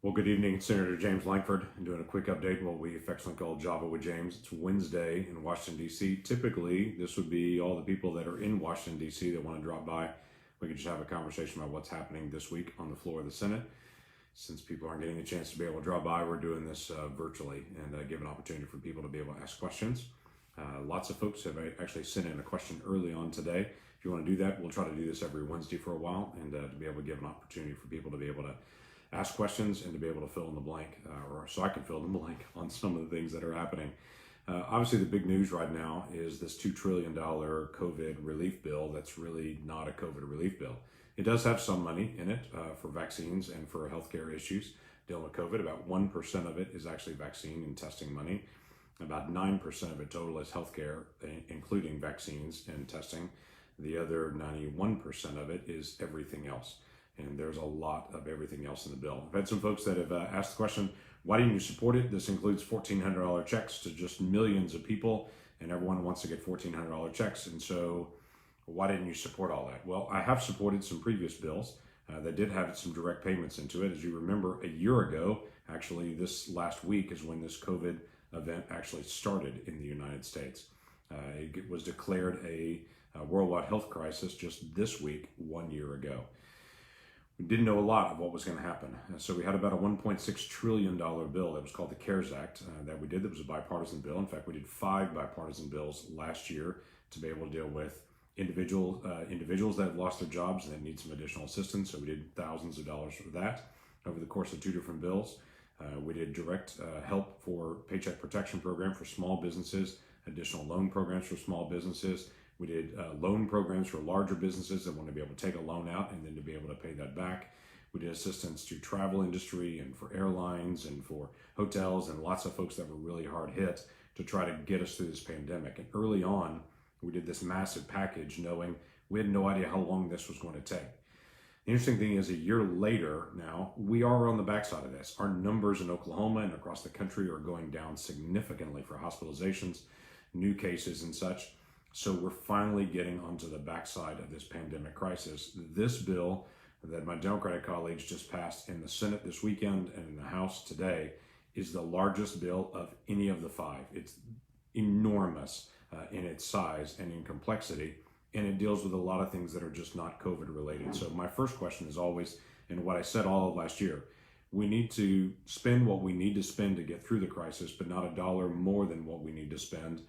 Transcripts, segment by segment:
Well, good evening, Senator James Lankford. I'm doing a quick update, what we affectionately call Java with James. It's Wednesday in Washington, D.C. Typically, this would be all the people that are in Washington, D.C. that want to drop by. We could just have a conversation about what's happening this week on the floor of the Senate. Since people aren't getting a chance to be able to drop by, we're doing this virtually and give an opportunity for people to be able to ask questions. Lots of folks have actually sent in a question early on today. If you want to do that, we'll try to do this every Wednesday for a while and to be able to give an opportunity for people to be able to ask questions and to be able to fill in the blank, or so I can fill in the blank on some of the things that are happening. Obviously, the big news right now is this $2 trillion COVID relief bill that's really not a COVID relief bill. It does have some money in it for vaccines and for healthcare issues dealing with COVID. About 1% of it is actually vaccine and testing money. About 9% of it total is healthcare, including vaccines and testing. The other 91% of it is everything else. And there's a lot of everything else in the bill. I've had some folks that have asked the question, why didn't you support it? This includes $1,400 checks to just millions of people, and everyone wants to get $1,400 checks. And so why didn't you support all that? Well, I have supported some previous bills that did have some direct payments into it. As you remember, a year ago, actually this last week is when this COVID event actually started in the United States. It was declared a worldwide health crisis just this week, 1 year ago. We didn't know a lot of what was going to happen. So we had about a $1.6 trillion bill that was called the CARES Act that we did. That was a bipartisan bill. In fact, we did 5 bipartisan bills last year to be able to deal with individuals that have lost their jobs and that need some additional assistance. So we did thousands of dollars for that over the course of 2 different bills. We did direct help for Paycheck Protection Program for small businesses, additional loan programs for small businesses. We did loan programs for larger businesses that want to be able to take a loan out and then to be able to pay that back. We did assistance to travel industry and for airlines and for hotels and lots of folks that were really hard hit to try to get us through this pandemic. And early on, we did this massive package knowing we had no idea how long this was going to take. The interesting thing is a year later now, we are on the backside of this. Our numbers in Oklahoma and across the country are going down significantly for hospitalizations, new cases and such. So we're finally getting onto the backside of this pandemic crisis. This bill that my Democratic colleagues just passed in the Senate this weekend and in the House today is the largest bill of any of the 5. It's enormous in its size and in complexity, and it deals with a lot of things that are just not COVID related. So my first question is always, and what I said all of last year, we need to spend what we need to spend to get through the crisis, but not a dollar more than what we need to spend,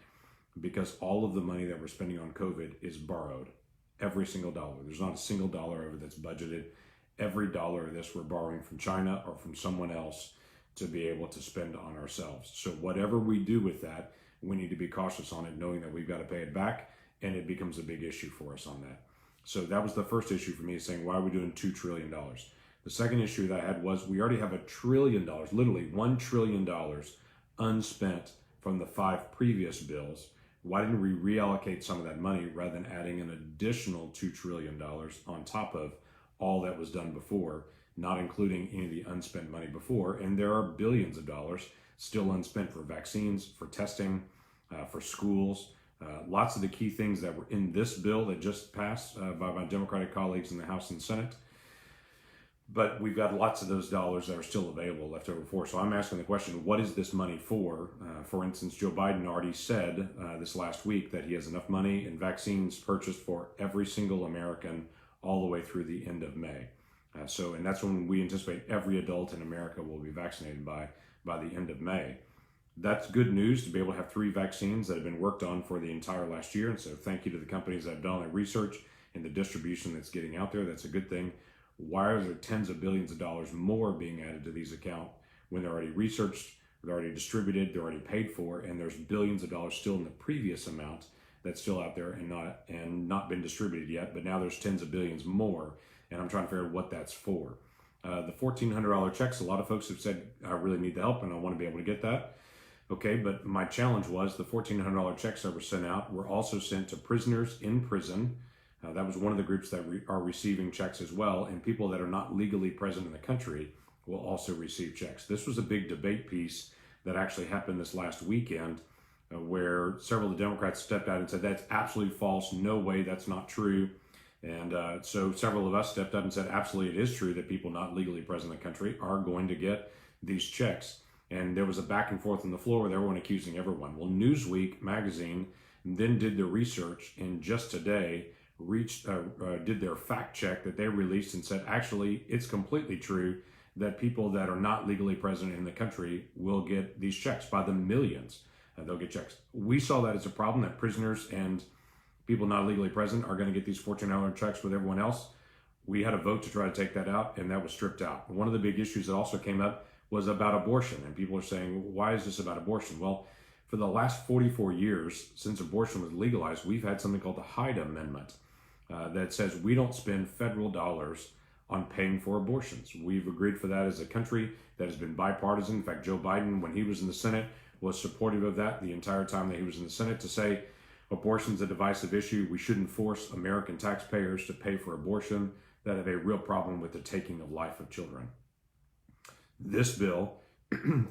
because all of the money that we're spending on COVID is borrowed. Every single dollar. There's not a single dollar of it that's budgeted. Every dollar of this we're borrowing from China or from someone else to be able to spend on ourselves. So whatever we do with that, we need to be cautious on it, knowing that we've got to pay it back, and it becomes a big issue for us on that. So that was the first issue for me, saying, why are we doing $2 trillion? The second issue that I had was we already have $1 trillion, literally $1 trillion unspent from the 5 previous bills. Why didn't we reallocate some of that money rather than adding an additional $2 trillion on top of all that was done before, not including any of the unspent money before? And there are billions of dollars still unspent for vaccines, for testing, for schools. Lots of the key things that were in this bill that just passed by my Democratic colleagues in the House and Senate. But we've got lots of those dollars that are still available left over for. So I'm asking the question, what is this money for? For instance, Joe Biden already said this last week that he has enough money in vaccines purchased for every single American all the way through the end of May. And that's when we anticipate every adult in America will be vaccinated by the end of May. That's good news to be able to have 3 vaccines that have been worked on for the entire last year. And so thank you to the companies that have done the research and the distribution that's getting out there. That's a good thing. Why are there tens of billions of dollars more being added to these accounts when they're already researched, they're already distributed, they're already paid for, and there's billions of dollars still in the previous amount that's still out there and not been distributed yet, but now there's tens of billions more, and I'm trying to figure out what that's for. The $1,400 checks, a lot of folks have said, I really need the help and I want to be able to get that. Okay, but my challenge was the $1,400 checks that were sent out were also sent to prisoners in prison. That was one of the groups that are receiving checks as well, and people that are not legally present in the country will also receive checks. This was a big debate piece that actually happened this last weekend where several of the Democrats stepped out and said, that's absolutely false, no way, that's not true. And so several of us stepped up and said, absolutely, it is true that people not legally present in the country are going to get these checks. And there was a back and forth on the floor with everyone accusing everyone. Well, Newsweek magazine then did the research, and just today did their fact check that they released and said, actually, it's completely true that people that are not legally present in the country will get these checks by the millions. They'll get checks. We saw that as a problem, that prisoners and people not legally present are going to get these $1,400 checks with everyone else. We had a vote to try to take that out, and that was stripped out. One of the big issues that also came up was about abortion, and people are saying, why is this about abortion? Well, for the last 44 years, since abortion was legalized, we've had something called the Hyde Amendment that says we don't spend federal dollars on paying for abortions. We've agreed for that as a country. That has been bipartisan. In fact, Joe Biden, when he was in the Senate, was supportive of that the entire time that he was in the Senate, to say abortion's a divisive issue. We shouldn't force American taxpayers to pay for abortion that have a real problem with the taking of life of children. This bill,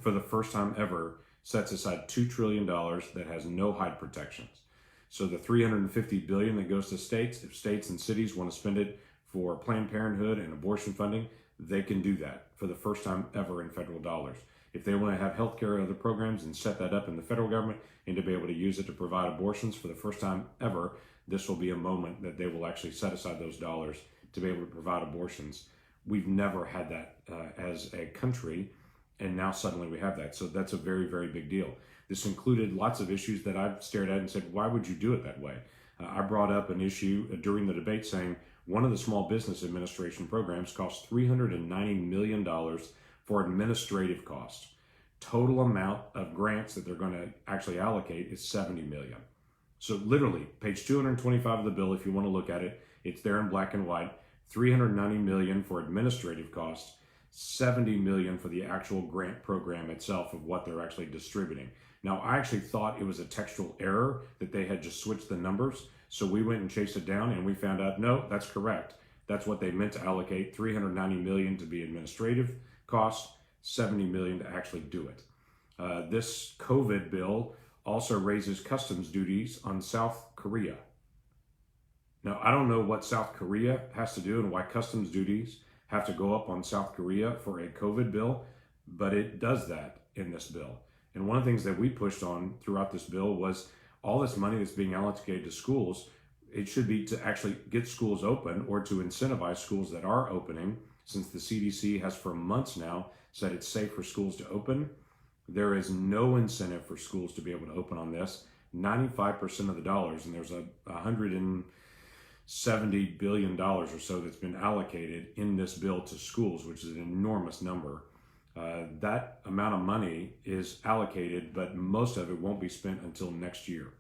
for the first time ever, sets aside $2 trillion that has no Hyde protections. So the $350 billion that goes to states, if states and cities want to spend it for Planned Parenthood and abortion funding, they can do that for the first time ever in federal dollars. If they want to have healthcare and other programs and set that up in the federal government and to be able to use it to provide abortions for the first time ever, this will be a moment that they will actually set aside those dollars to be able to provide abortions. We've never had that as a country, and now suddenly we have that. So that's a very, very big deal. This included lots of issues that I've stared at and said, why would you do it that way? I brought up an issue during the debate saying one of the Small Business Administration programs costs $390 million for administrative costs. Total amount of grants that they're going to actually allocate is $70 million. So literally, page 225 of the bill, if you want to look at it, it's there in black and white. $390 million for administrative costs, $70 million for the actual grant program itself of what they're actually distributing. Now, I actually thought it was a textual error that they had just switched the numbers. So we went and chased it down, and we found out, no, that's correct. That's what they meant to allocate, $390 million to be administrative costs, $70 million to actually do it. This COVID bill also raises customs duties on South Korea. Now, I don't know what South Korea has to do and why customs duties have to go up on South Korea for a COVID bill, but it does that in this bill. And one of the things that we pushed on throughout this bill was all this money that's being allocated to schools, it should be to actually get schools open or to incentivize schools that are opening, since the CDC has for months now said it's safe for schools to open. There is no incentive for schools to be able to open on this. 95% of the dollars, and there's $170 billion or so that's been allocated in this bill to schools, which is an enormous number. That amount of money is allocated, but most of it won't be spent until next year.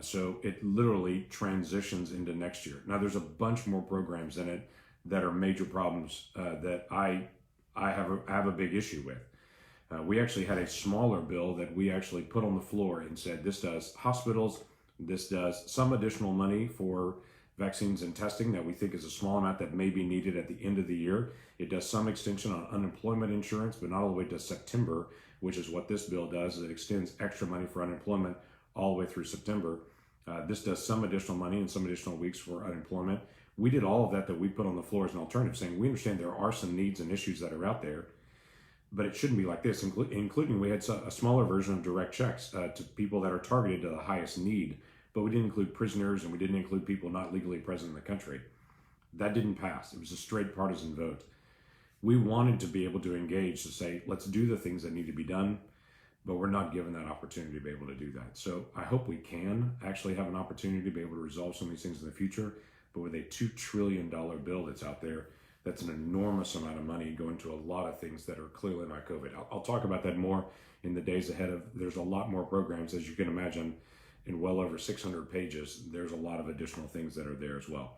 So it literally transitions into next year. Now, there's a bunch more programs in it that are major problems that I have a big issue with. We actually had a smaller bill that we actually put on the floor and said this does hospitals, this does some additional money for vaccines and testing that we think is a small amount that may be needed at the end of the year. It does some extension on unemployment insurance, but not all the way to September, which is what this bill does. It extends extra money for unemployment all the way through September. This does some additional money and some additional weeks for unemployment. We did all of that we put on the floor as an alternative, saying we understand there are some needs and issues that are out there, but it shouldn't be like this, including we had a smaller version of direct checks to people that are targeted to the highest need, but we didn't include prisoners and we didn't include people not legally present in the country. That didn't pass. It was a straight partisan vote. We wanted to be able to engage to say, let's do the things that need to be done, but we're not given that opportunity to be able to do that. So I hope we can actually have an opportunity to be able to resolve some of these things in the future, but with a $2 trillion bill that's out there, that's an enormous amount of money going to a lot of things that are clearly not COVID. I'll talk about that more in the days ahead. There's a lot more programs, as you can imagine, in well over 600 pages. There's a lot of additional things that are there as well.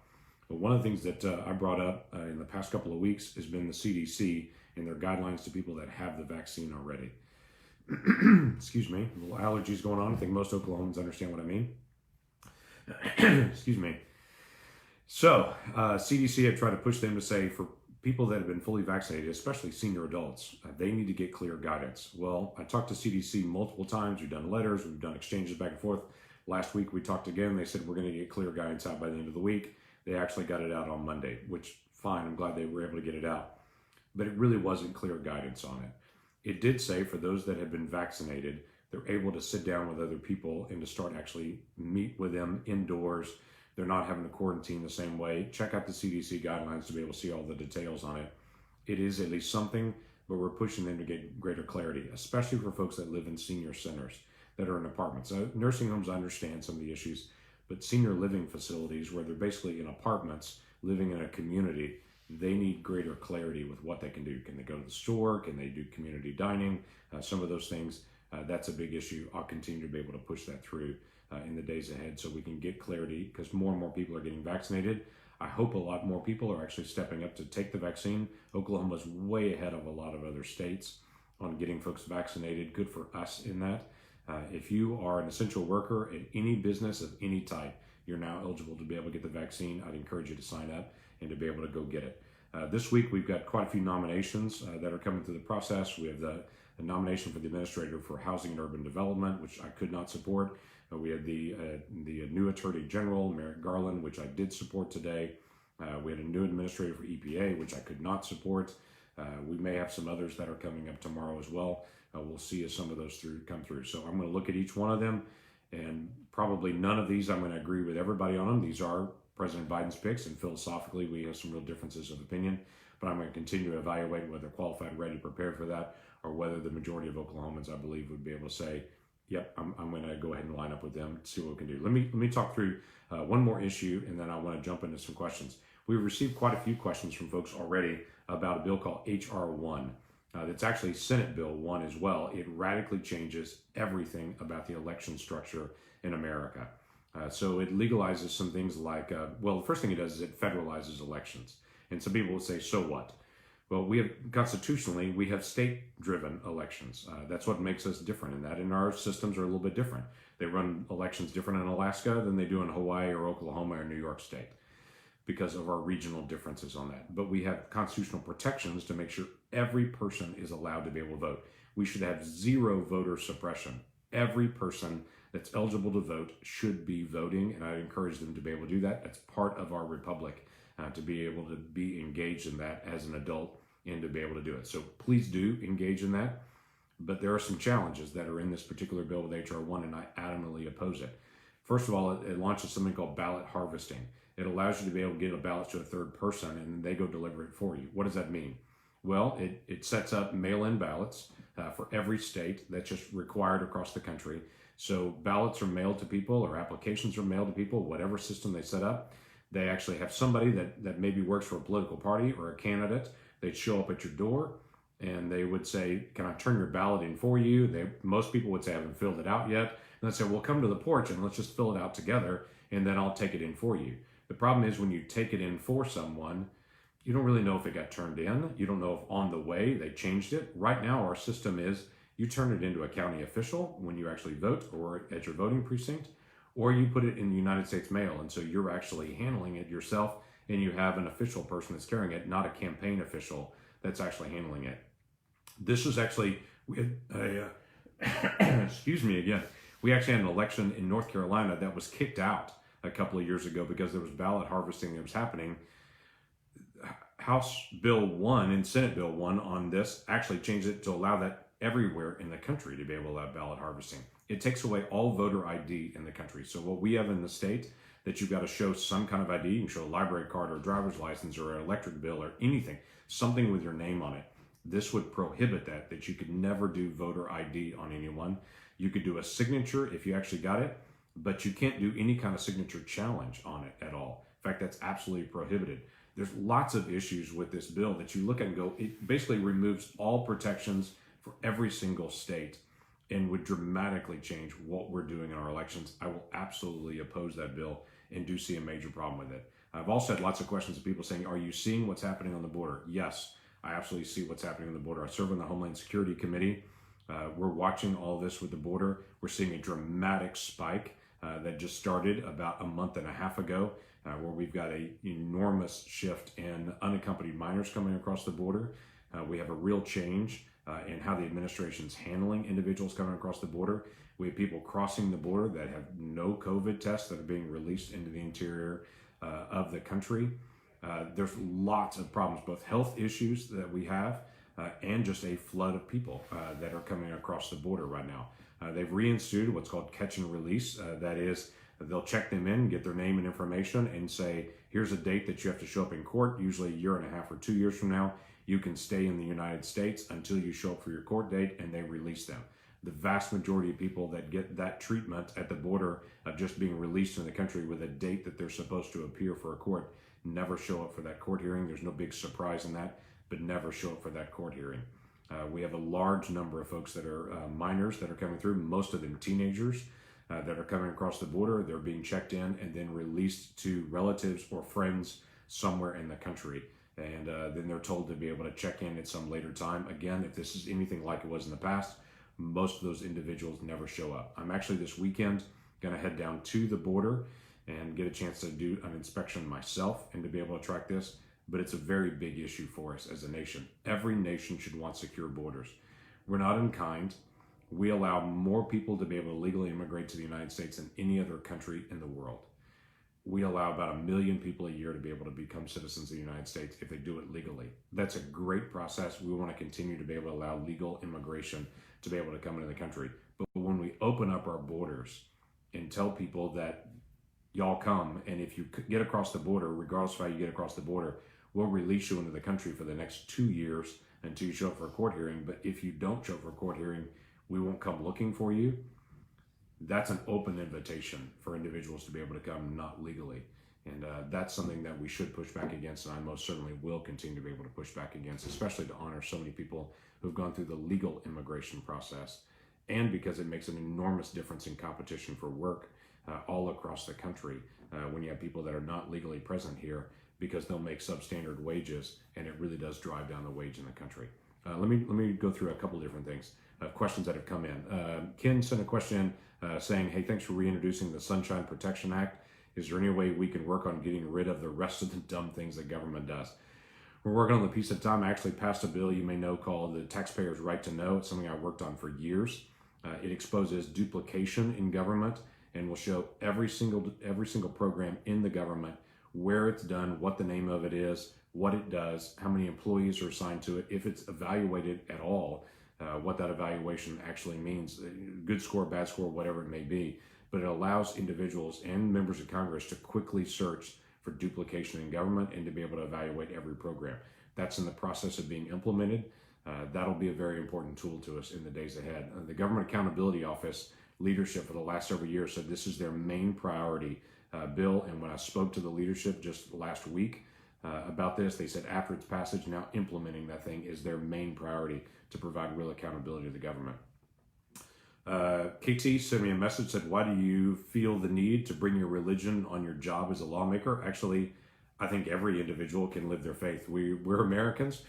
But one of the things that I brought up in the past couple of weeks has been the CDC and their guidelines to people that have the vaccine already. Excuse me, a little allergies going on. I think most Oklahomans understand what I mean. Excuse me. So CDC had tried to push them to say for people that have been fully vaccinated, especially senior adults, they need to get clear guidance. Well, I talked to CDC multiple times. We've done letters. We've done exchanges back and forth. Last week we talked again. They said we're going to get clear guidance out by the end of the week. They actually got it out on Monday, which fine, I'm glad they were able to get it out. But it really wasn't clear guidance on it. It did say for those that have been vaccinated, they're able to sit down with other people and to start actually meet with them indoors. They're not having to quarantine the same way. Check out the CDC guidelines to be able to see all the details on it. It is at least something, but we're pushing them to get greater clarity, especially for folks that live in senior centers that are in apartments. Nursing homes, I understand some of the issues, but senior living facilities where they're basically in apartments, living in a community, they need greater clarity with what they can do. Can they go to the store? Can they do community dining? Some of those things, that's a big issue. I'll continue to be able to push that through in the days ahead so we can get clarity, because more and more people are getting vaccinated. I hope a lot more people are actually stepping up to take the vaccine. Oklahoma's way ahead of a lot of other states on getting folks vaccinated. Good for us in that. If you are an essential worker in any business of any type, you're now eligible to be able to get the vaccine. I'd encourage you to sign up and to be able to go get it. This week, we've got quite a few nominations that are coming through the process. We have the nomination for the Administrator for Housing and Urban Development, which I could not support. We had the new Attorney General, Merrick Garland, which I did support today. We had a new Administrator for EPA, which I could not support. We may have some others that are coming up tomorrow as well. We'll see as some of those come through. So I'm going to look at each one of them, and probably none of these I'm going to agree with everybody on them. These are President Biden's picks, and philosophically we have some real differences of opinion, but I'm going to continue to evaluate whether qualified, ready, prepared for that, or whether the majority of Oklahomans, I believe, would be able to say, yep, I'm going to go ahead and line up with them, see what we can do. Let me talk through one more issue, and then I want to jump into some questions. We've received quite a few questions from folks already about a bill called H.R. 1. That's actually Senate Bill 1 as well. It radically changes everything about the election structure in America. So it legalizes some things like, well, the first thing it does is it federalizes elections. And some people will say, so what? Well, we have constitutionally, we have state-driven elections. That's what makes us different in that. And our systems are a little bit different. They run elections different in Alaska than they do in Hawaii or Oklahoma or New York State because of our regional differences on that. But we have constitutional protections to make sure every person is allowed to be able to vote. We should have zero voter suppression. Every person that's eligible to vote should be voting, and I encourage them to be able to do that. That's part of our republic, to be able to be engaged in that as an adult and to be able to do it. So please do engage in that. But there are some challenges that are in this particular bill with H.R. 1, and I adamantly oppose it. First of all, it launches something called ballot harvesting. It allows you to be able to give a ballot to a third person, and they go deliver it for you. What does that mean? Well, it sets up mail-in ballots for every state. That's just required across the country. So ballots are mailed to people, or applications are mailed to people, whatever system they set up. They actually have somebody that maybe works for a political party or a candidate. They'd show up at your door and they would say, can I turn your ballot in for you? Most people would say, I haven't filled it out yet. And I'd say, well, come to the porch and let's just fill it out together, and then I'll take it in for you. The problem is when you take it in for someone, you don't really know if it got turned in. You don't know if on the way they changed it. Right now, our system is you turn it into a county official when you actually vote or at your voting precinct, or you put it in the United States mail. And so you're actually handling it yourself, and you have an official person that's carrying it, not a campaign official that's actually handling it. This was actually, we had excuse me again, we actually had an election in North Carolina that was kicked out a couple of years ago because there was ballot harvesting that was happening. House Bill 1 and Senate Bill 1 on this actually changed it to allow that everywhere in the country to be able to have ballot harvesting. It takes away all voter ID in the country. So what we have in the state, that you've got to show some kind of ID, you can show a library card or a driver's license or an electric bill or anything, something with your name on it. This would prohibit that you could never do voter ID on anyone. You could do a signature if you actually got it, but you can't do any kind of signature challenge on it at all. In fact, that's absolutely prohibited. There's lots of issues with this bill that you look at and go, it basically removes all protections for every single state and would dramatically change what we're doing in our elections. I will absolutely oppose that bill and do see a major problem with it. I've also had lots of questions of people saying, are you seeing what's happening on the border? Yes, I absolutely see what's happening on the border. I serve on the Homeland Security Committee. We're watching all this with the border. We're seeing a dramatic spike that just started about a month and a half ago, where we've got an enormous shift in unaccompanied minors coming across the border. We have a real change in how the administration's handling individuals coming across the border. We have people crossing the border that have no COVID tests that are being released into the interior. of the country. There's lots of problems, both health issues that we have and just a flood of people that are coming across the border right now. They've reinstituted what's called catch and release. That is, they'll check them in, get their name and information, and say, here's a date that you have to show up in court, usually a year and a half or 2 years from now. You can stay in the United States until you show up for your court date, and they release them. The vast majority of people that get that treatment at the border of just being released in the country with a date that they're supposed to appear for a court never show up for that court hearing. There's no big surprise in that, but never show up for that court hearing. We have a large number of folks that are minors that are coming through, most of them teenagers that are coming across the border. They're being checked in and then released to relatives or friends somewhere in the country. And then they're told to be able to check in at some later time. Again, if this is anything like it was in the past, most of those individuals never show up. I'm actually this weekend going to head down to the border and get a chance to do an inspection myself and to be able to track this. But it's a very big issue for us as a nation. Every nation should want secure borders. We're not unkind. We allow more people to be able to legally immigrate to the United States than any other country in the world. We allow about 1 million people a year to be able to become citizens of the United States if they do it legally. That's a great process. We want to continue to be able to allow legal immigration to be able to come into the country. But when we open up our borders and tell people that y'all come, and if you get across the border, regardless of how you get across the border, we'll release you into the country for the next 2 years until you show up for a court hearing. But if you don't show up for a court hearing, we won't come looking for you. That's an open invitation for individuals to be able to come not legally. And that's something that we should push back against, and I most certainly will continue to be able to push back against, especially to honor so many people who've gone through the legal immigration process, and because it makes an enormous difference in competition for work all across the country when you have people that are not legally present here, because they'll make substandard wages, and it really does drive down the wage in the country. Let me go through a couple different things, questions that have come in. Ken sent a question saying, hey, thanks for reintroducing the Sunshine Protection Act. Is there any way we can work on getting rid of the rest of the dumb things that government does? We're working on the piece of time. I actually passed a bill you may know called the Taxpayer's Right to Know. It's something I worked on for years. It exposes duplication in government and will show every single program in the government, where it's done, what the name of it is, what it does, how many employees are assigned to it, if it's evaluated at all, what that evaluation actually means, good score, bad score, whatever it may be. But it allows individuals and members of Congress to quickly search for duplication in government and to be able to evaluate every program. That's in the process of being implemented. That'll be a very important tool to us in the days ahead. The Government Accountability Office leadership for the last several years said this is their main priority bill. And when I spoke to the leadership just last week about this, they said after its passage, now implementing that thing is their main priority to provide real accountability to the government. KT sent me a message, said, why do you feel the need to bring your religion on your job as a lawmaker? Actually, I think every individual can live their faith. We're Americans.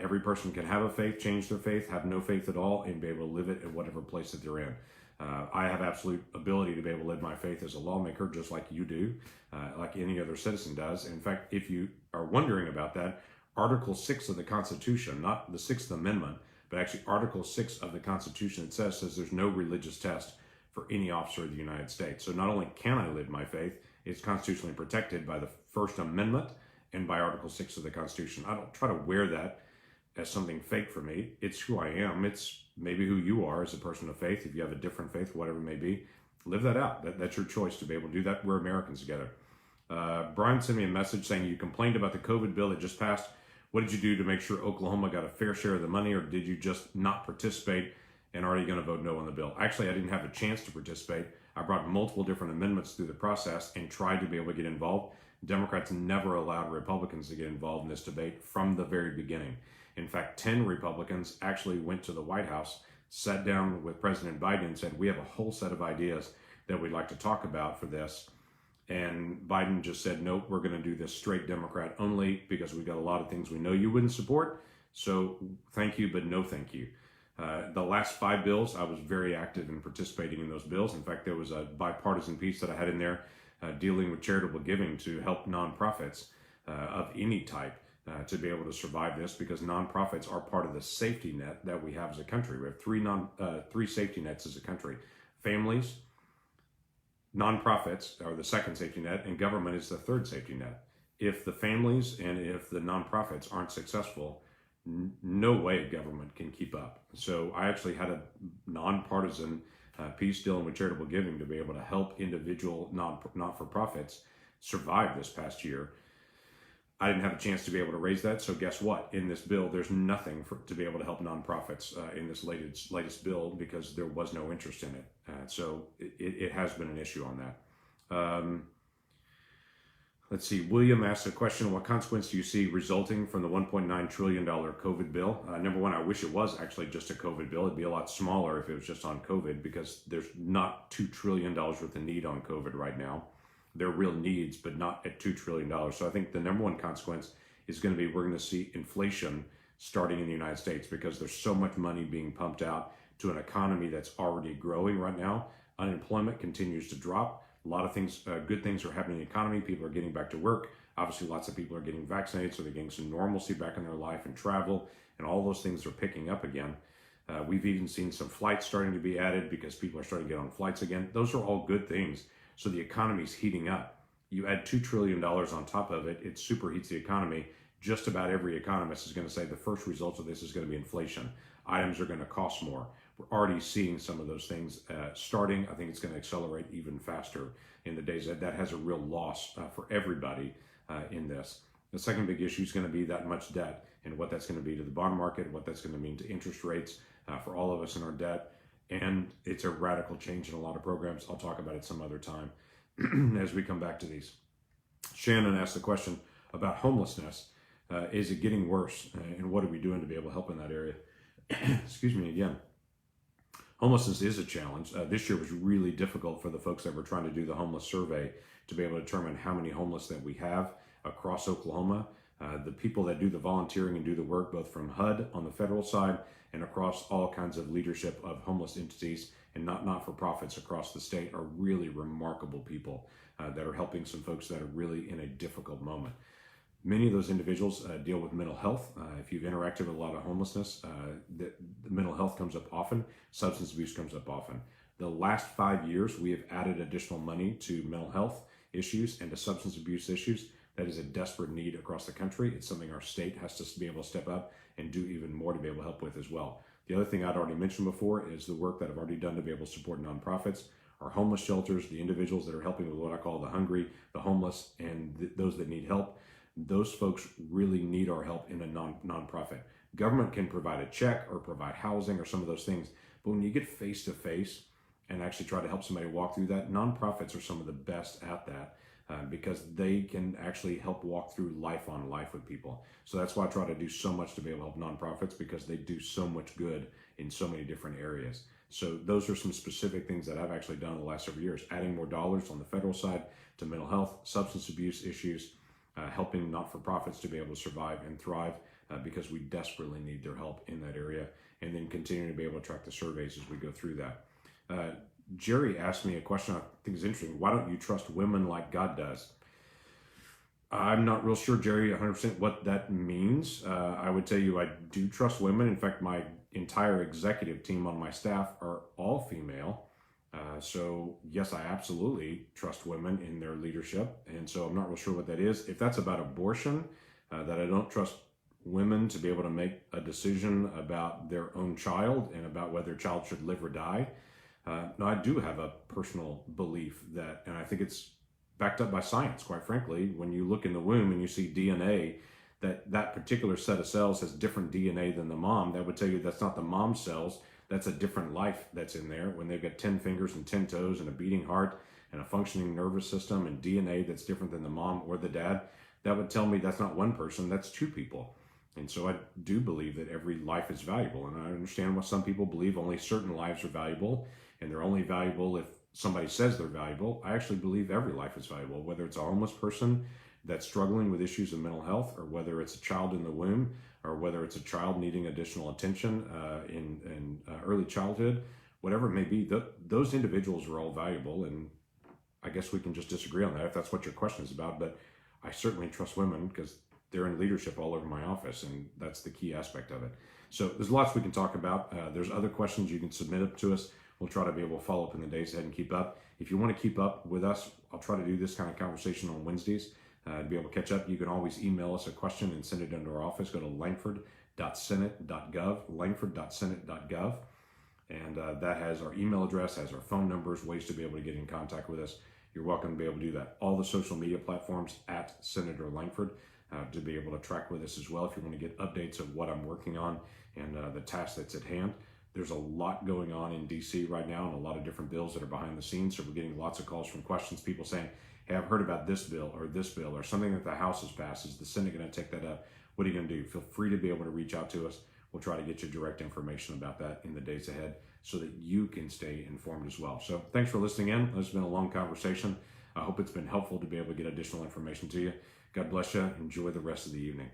Every person can have a faith, change their faith, have no faith at all, and be able to live it at whatever place that they're in. I have absolute ability to be able to live my faith as a lawmaker, just like you do, like any other citizen does. In fact, if you are wondering about that, Article 6 of the Constitution, not the 6th Amendment, but actually Article 6 of the Constitution, it says there's no religious test for any officer of the United States. So not only can I live my faith, it's constitutionally protected by the First Amendment and by Article 6 of the Constitution. I don't try to wear that as something fake for me. It's who I am. It's maybe who you are as a person of faith. If you have a different faith, whatever it may be, live that out. That's your choice to be able to do that. We're Americans together. Brian sent me a message saying you complained about the COVID bill that just passed. What did you do to make sure Oklahoma got a fair share of the money, or did you just not participate and are you going to vote no on the bill? Actually, I didn't have a chance to participate. I brought multiple different amendments through the process and tried to be able to get involved. Democrats never allowed Republicans to get involved in this debate from the very beginning. In fact, 10 Republicans actually went to the White House, sat down with President Biden and said, we have a whole set of ideas that we'd like to talk about for this. And Biden just said, nope, we're going to do this straight Democrat only because we've got a lot of things we know you wouldn't support. So thank you, but no thank you. The last 5 bills, I was very active in participating in those bills. In fact, there was a bipartisan piece that I had in there dealing with charitable giving to help nonprofits of any type to be able to survive this, because nonprofits are part of the safety net that we have as a country. We have three safety nets as a country: families, Nonprofits are the second safety net, and government is the third safety net. If the families and if the nonprofits aren't successful, no way government can keep up. So I actually had a nonpartisan piece dealing with charitable giving to be able to help individual not-for-profits survive this past year. I didn't have a chance to be able to raise that, so guess what? In this bill, there's nothing to be able to help nonprofits in this latest bill because there was no interest in it. So it has been an issue on that. Let's see, William asked a question, what consequence do you see resulting from the $1.9 trillion COVID bill? Number one, I wish it was actually just a COVID bill. It'd be a lot smaller if it was just on COVID because there's not $2 trillion worth of need on COVID right now. There are real needs, but not at $2 trillion. So I think the number one consequence is going to be we're going to see inflation starting in the United States because there's so much money being pumped out to an economy that's already growing right now. Unemployment continues to drop. A lot of things, good things are happening in the economy. People are getting back to work. Obviously, lots of people are getting vaccinated, so they're getting some normalcy back in their life and travel, and all those things are picking up again. We've even seen some flights starting to be added because people are starting to get on flights again. Those are all good things. So the economy's heating up. You add $2 trillion on top of it, it superheats the economy. Just about every economist is going to say the first result of this is going to be inflation. Items are going to cost more. We're already seeing some of those things starting. I think it's going to accelerate even faster in the days ahead. That has a real loss for everybody in this. The second big issue is going to be that much debt and what that's going to be to the bond market, what that's going to mean to interest rates for all of us in our debt. And it's a radical change in a lot of programs. I'll talk about it some other time as we come back to these. Shannon asked the question about homelessness. Is it getting worse? And what are we doing to be able to help in that area? Excuse me again. Homelessness is a challenge. This year was really difficult for the folks that were trying to do the homeless survey to be able to determine how many homeless that we have across Oklahoma. The people that do the volunteering and do the work, both from HUD on the federal side and across all kinds of leadership of homeless entities and not-for-profits across the state, are really remarkable people that are helping some folks that are really in a difficult moment. Many of those individuals deal with mental health. If you've interacted with a lot of homelessness, the mental health comes up often. Substance abuse comes up often. The last 5 years, we have added additional money to mental health issues and to substance abuse issues. That is a desperate need across the country. It's something our state has to be able to step up and do even more to be able to help with as well. The other thing I'd already mentioned before is the work that I've already done to be able to support nonprofits, our homeless shelters, the individuals that are helping with what I call the hungry, the homeless, and those that need help. Those folks really need our help in a nonprofit. Government can provide a check or provide housing or some of those things, but when you get face to face and actually try to help somebody walk through that, nonprofits are some of the best at that because they can actually help walk through life on life with people. So that's why I try to do so much to be able to help nonprofits, because they do so much good in so many different areas. So those are some specific things that I've actually done in the last several years, adding more dollars on the federal side to mental health, substance abuse issues, helping not-for-profits to be able to survive and thrive because we desperately need their help in that area, and then continuing to be able to track the surveys as we go through that. Jerry asked me a question I think is interesting. Why don't you trust women like God does? I'm not real sure, Jerry, 100% what that means. I would tell you I do trust women. In fact, my entire executive team on my staff are all female. So yes, I absolutely trust women in their leadership. And so I'm not real sure what that is. If that's about abortion, that I don't trust women to be able to make a decision about their own child and about whether a child should live or die. Now, I do have a personal belief that, and I think it's backed up by science, quite frankly, when you look in the womb and you see DNA, that particular set of cells has different DNA than the mom. That would tell you that's not the mom's cells. That's a different life that's in there when they've got 10 fingers and 10 toes and a beating heart and a functioning nervous system and DNA that's different than the mom or the dad. That would tell me that's not one person, that's two people. And so I do believe that every life is valuable. And I understand why some people believe only certain lives are valuable, and they're only valuable if somebody says they're valuable. I actually believe every life is valuable, whether it's a homeless person that's struggling with issues of mental health, or whether it's a child in the womb, or whether it's a child needing additional attention in early childhood, whatever it may be. Those individuals are all valuable, and I guess we can just disagree on that if that's what your question is about. But I certainly trust women because they're in leadership all over my office, and that's the key aspect of it. So there's lots we can talk about. There's other questions you can submit up to us. we'll try to be able to follow up in the days ahead and keep up. If you want to keep up with us, I'll try to do this kind of conversation on Wednesdays to be able to catch up. You can always email us a question and send it into our office. Go to lankford.senate.gov, lankford.senate.gov. And that has our email address, has our phone numbers, ways to be able to get in contact with us. You're welcome to be able to do that. All the social media platforms at Senator Lankford to be able to track with us as well if you want to get updates of what I'm working on and the task that's at hand. There's a lot going on in DC right now and a lot of different bills that are behind the scenes. So we're getting lots of calls from questions, people saying, hey, I've heard about this bill or something that the House has passed. Is the Senate going to take that up? What are you going to do? Feel free to be able to reach out to us. We'll try to get you direct information about that in the days ahead so that you can stay informed as well. So thanks for listening in. This has been a long conversation. I hope it's been helpful to be able to get additional information to you. God bless you. Enjoy the rest of the evening.